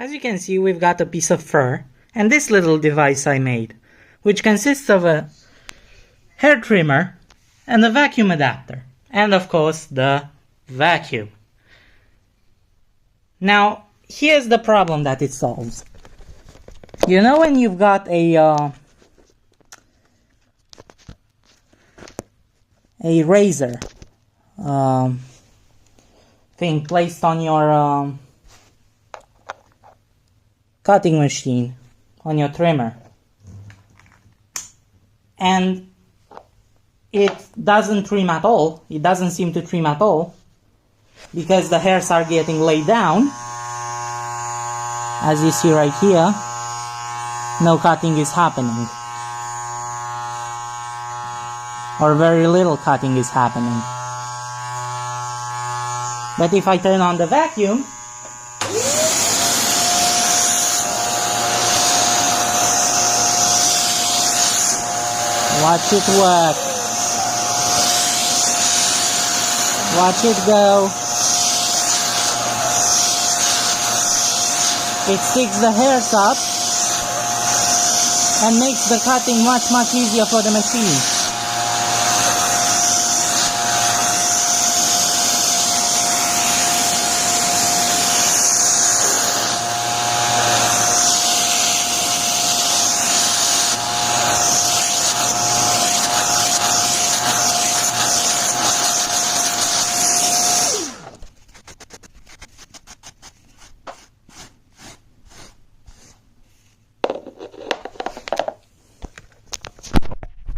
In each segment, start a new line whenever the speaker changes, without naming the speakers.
As you can see, we've got a piece of fur and this little device I made, which consists of a hair trimmer and a vacuum adapter, and of course the vacuum. Now, here's the problem that it solves. You know when you've got a razor thing placed on your cutting machine, on your trimmer, and it doesn't trim at all, it doesn't seem to trim at all, because the hairs are getting laid down. As you see right here, no cutting is happening, or very little cutting is happening. But if I turn on the vacuum, watch it work. Watch it go. It sticks the hairs up and makes the cutting much easier for the machine.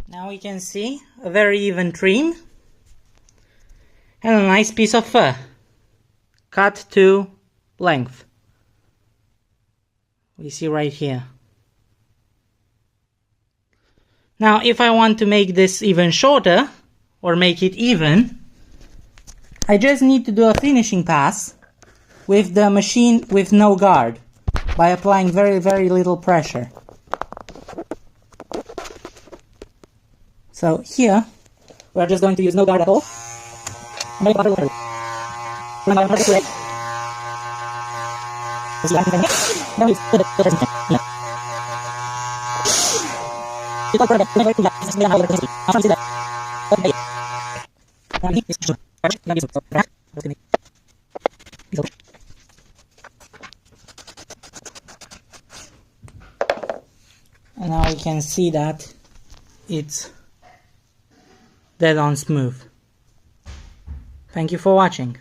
Now we can see a very even trim and a nice piece of fur cut to length. We see right here. Now if I want to make this even shorter or make it even, I just need to do a finishing pass with the machine with no guard by applying very little pressure. So here, we're just going to use no guard at all. And now we can see that it's dead on smooth. Thank you for watching.